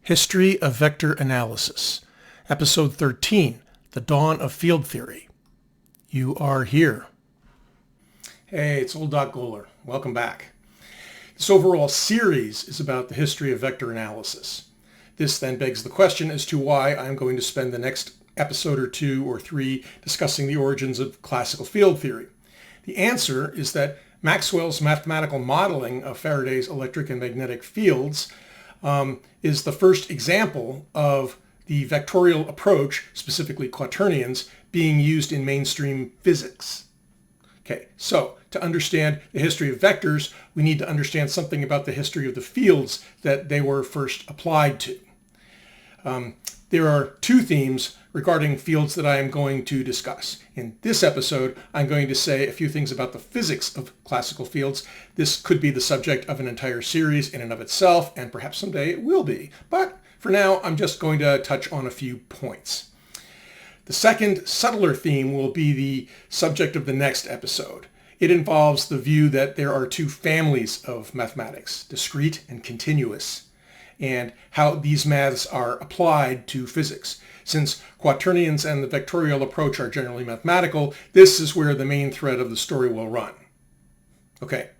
History of Vector Analysis, Episode 13, The Dawn of Field Theory. You are here. Hey, it's old Doc Goler. Welcome back. This overall series is about the history of vector analysis. This then begs the question as to why I'm going to spend the next episode or two or three discussing the origins of classical field theory. The answer is that Maxwell's mathematical modeling of Faraday's electric and magnetic fields is the first example of the vectorial approach, specifically quaternions, being used in mainstream physics. Okay, so to understand the history of vectors, we need to understand something about the history of the fields that they were first applied to. There are two themes regarding fields that I am going to discuss. In this episode, I'm going to say a few things about the physics of classical fields. This could be the subject of an entire series in and of itself, and perhaps someday it will be. But for now, I'm just going to touch on a few points. The second, subtler theme will be the subject of the next episode. It involves the view that there are two families of mathematics, discrete and continuous, and how these maths are applied to physics. Since quaternions and the vectorial approach are generally mathematical, this is where the main thread of the story will run. Okay,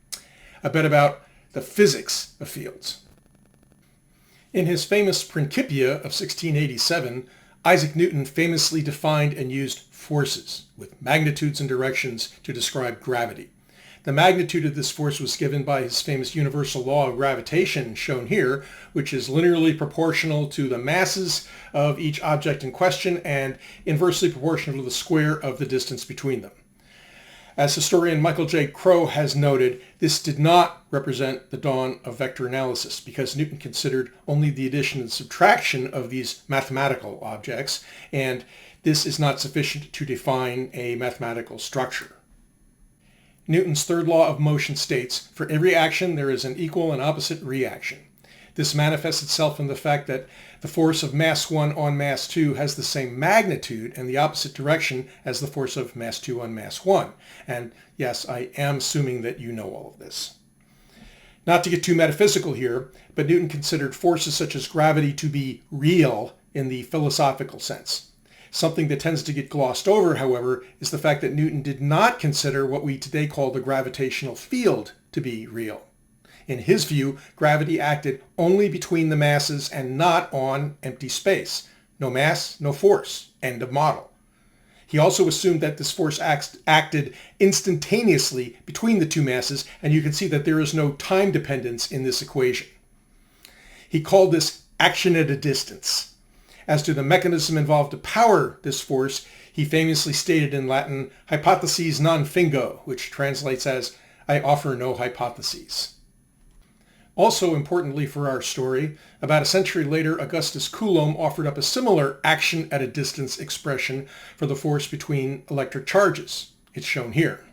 a bit about the physics of fields. In his famous Principia of 1687, Isaac Newton famously defined and used forces with magnitudes and directions to describe gravity. The magnitude of this force was given by his famous universal law of gravitation, shown here, which is linearly proportional to the masses of each object in question and inversely proportional to the square of the distance between them. As historian Michael J. Crow has noted, this did not represent the dawn of vector analysis because Newton considered only the addition and subtraction of these mathematical objects, and this is not sufficient to define a mathematical structure. Newton's third law of motion states, for every action there is an equal and opposite reaction. This manifests itself in the fact that the force of mass 1 on mass 2 has the same magnitude and the opposite direction as the force of mass 2 on mass 1. And yes, I am assuming that you know all of this. Not to get too metaphysical here, but Newton considered forces such as gravity to be real in the philosophical sense. Something that tends to get glossed over, however, is the fact that Newton did not consider what we today call the gravitational field to be real. In his view, gravity acted only between the masses and not on empty space. No mass, no force. End of model. He also assumed that this force acted instantaneously between the two masses, and you can see that there is no time dependence in this equation. He called this action at a distance. As to the mechanism involved to power this force, he famously stated in Latin, hypotheses non fingo, which translates as, I offer no hypotheses. Also importantly for our story, about a century later, Augustus Coulomb offered up a similar action at a distance expression for the force between electric charges. It's shown here.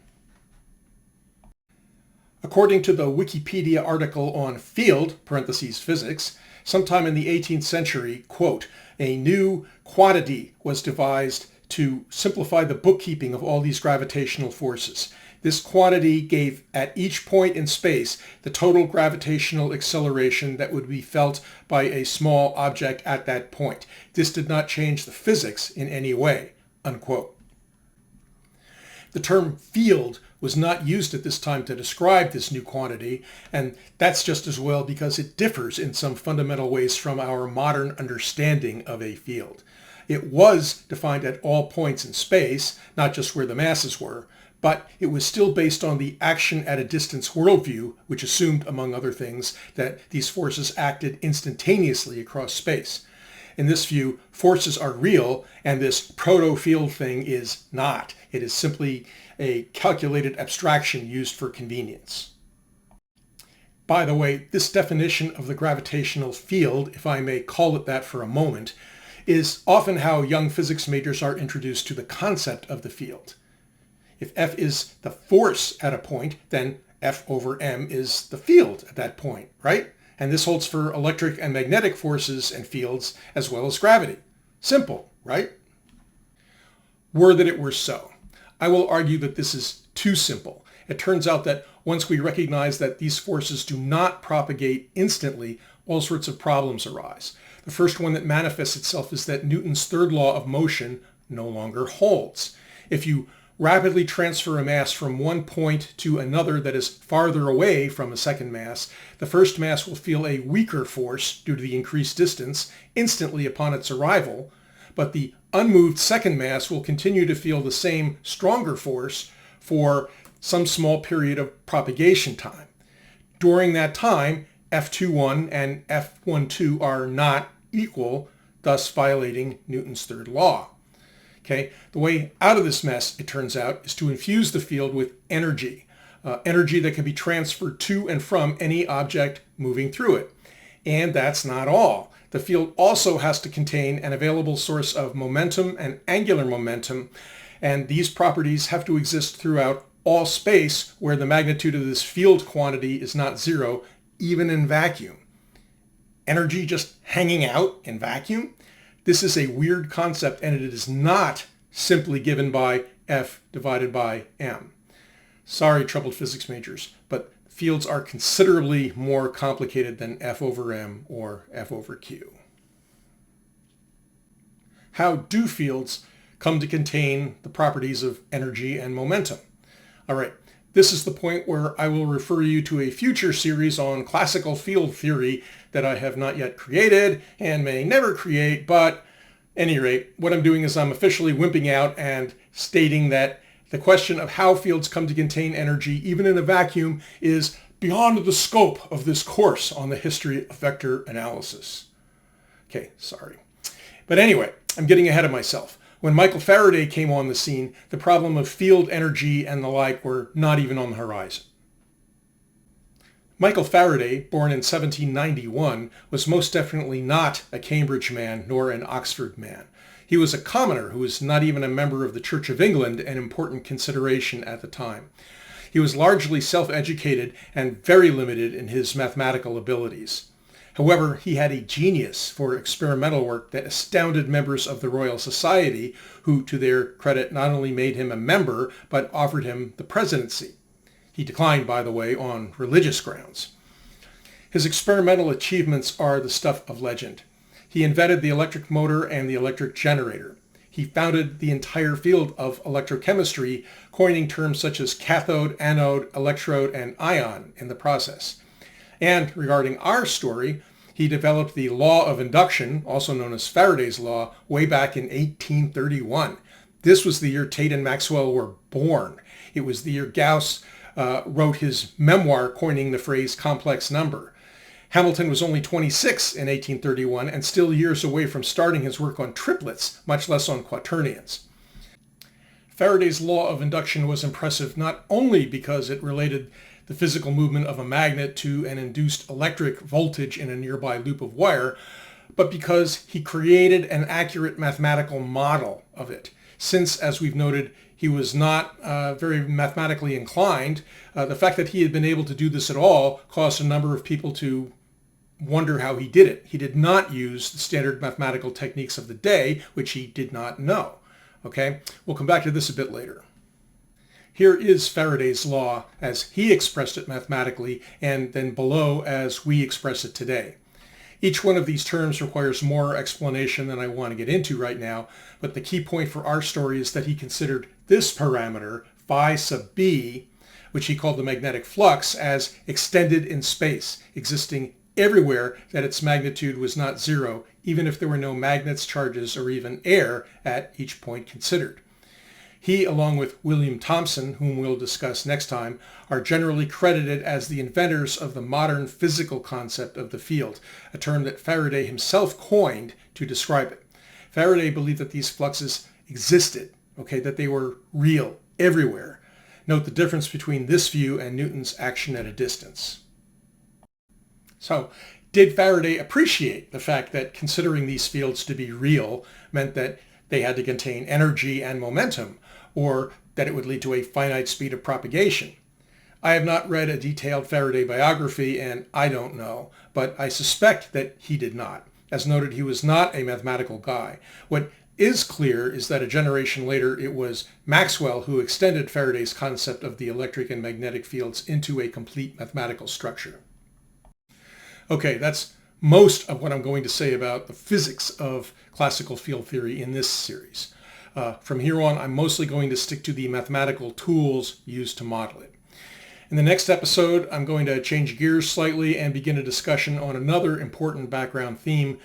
According to the Wikipedia article on field, parentheses physics, sometime in the 18th century, quote, a new quantity was devised to simplify the bookkeeping of all these gravitational forces. This quantity gave at each point in space the total gravitational acceleration that would be felt by a small object at that point. This did not change the physics in any way, unquote. The term field was not used at this time to describe this new quantity, and that's just as well because it differs in some fundamental ways from our modern understanding of a field. It was defined at all points in space, not just where the masses were, but it was still based on the action at a distance worldview, which assumed, among other things, that these forces acted instantaneously across space. In this view, forces are real, and this proto-field thing is not. It is simply a calculated abstraction used for convenience. By the way, this definition of the gravitational field, if I may call it that for a moment, is often how young physics majors are introduced to the concept of the field. If F is the force at a point, then F over m is the field at that point, right? And this holds for electric and magnetic forces and fields as well as gravity. Simple, right? Were that it were so. I will argue that this is too simple. It turns out that once we recognize that these forces do not propagate instantly, all sorts of problems arise. The first one that manifests itself is that Newton's third law of motion no longer holds. If you rapidly transfer a mass from one point to another that is farther away from a second mass, the first mass will feel a weaker force due to the increased distance instantly upon its arrival, but the unmoved second mass will continue to feel the same stronger force for some small period of propagation time. During that time, F21 and F12 are not equal, thus violating Newton's third law. Okay, the way out of this mess, it turns out, is to infuse the field with energy, energy that can be transferred to and from any object moving through it. And that's not all. The field also has to contain an available source of momentum and angular momentum, and these properties have to exist throughout all space where the magnitude of this field quantity is not zero, even in vacuum. Energy just hanging out in vacuum? This is a weird concept, and it is not simply given by F divided by M. Sorry, troubled physics majors, but fields are considerably more complicated than F over M or F over Q. How do fields come to contain the properties of energy and momentum? All right, this is the point where I will refer you to a future series on classical field theory that I have not yet created and may never create, but at any rate, what I'm doing is I'm officially wimping out and stating that the question of how fields come to contain energy, even in a vacuum, is beyond the scope of this course on the history of vector analysis. Okay, sorry. But anyway, I'm getting ahead of myself. When Michael Faraday came on the scene, the problem of field energy and the like were not even on the horizon. Michael Faraday, born in 1791, was most definitely not a Cambridge man nor an Oxford man. He was a commoner who was not even a member of the Church of England, an important consideration at the time. He was largely self-educated and very limited in his mathematical abilities. However, he had a genius for experimental work that astounded members of the Royal Society, who, to their credit, not only made him a member, but offered him the presidency. He declined, by the way, on religious grounds. His experimental achievements are the stuff of legend. He invented the electric motor and the electric generator. He founded the entire field of electrochemistry, coining terms such as cathode, anode, electrode, and ion in the process. And regarding our story, he developed the law of induction, also known as Faraday's Law, way back in 1831. This was the year Tate and Maxwell were born. It was the year Gauss wrote his memoir coining the phrase complex number. Hamilton was only 26 in 1831 and still years away from starting his work on triplets, much less on quaternions. Faraday's law of induction was impressive not only because it related the physical movement of a magnet to an induced electric voltage in a nearby loop of wire, but because he created an accurate mathematical model of it. Since, as we've noted, he was not very mathematically inclined, the fact that he had been able to do this at all caused a number of people to wonder how he did it. He did not use the standard mathematical techniques of the day, which he did not know. Okay, we'll come back to this a bit later. Here is Faraday's law as he expressed it mathematically, and then below as we express it today. Each one of these terms requires more explanation than I want to get into right now, but the key point for our story is that he considered this parameter, phi sub b, which he called the magnetic flux, as extended in space, existing everywhere that its magnitude was not zero, even if there were no magnets, charges, or even air at each point considered. He, along with William Thomson, whom we'll discuss next time, are generally credited as the inventors of the modern physical concept of the field, a term that Faraday himself coined to describe it. Faraday believed that these fluxes existed, that they were real everywhere. Note the difference between this view and Newton's action at a distance. So, did Faraday appreciate the fact that considering these fields to be real meant that they had to contain energy and momentum, or that it would lead to a finite speed of propagation? I have not read a detailed Faraday biography, and I don't know, but I suspect that he did not. As noted, he was not a mathematical guy. What is clear is that a generation later, it was Maxwell who extended Faraday's concept of the electric and magnetic fields into a complete mathematical structure. Okay, that's most of what I'm going to say about the physics of classical field theory in this series. From here on, I'm mostly going to stick to the mathematical tools used to model it. In the next episode, I'm going to change gears slightly and begin a discussion on another important background theme,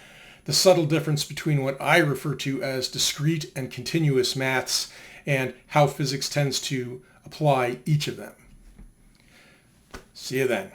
the subtle difference between what I refer to as discrete and continuous maths and how physics tends to apply each of them. See you then.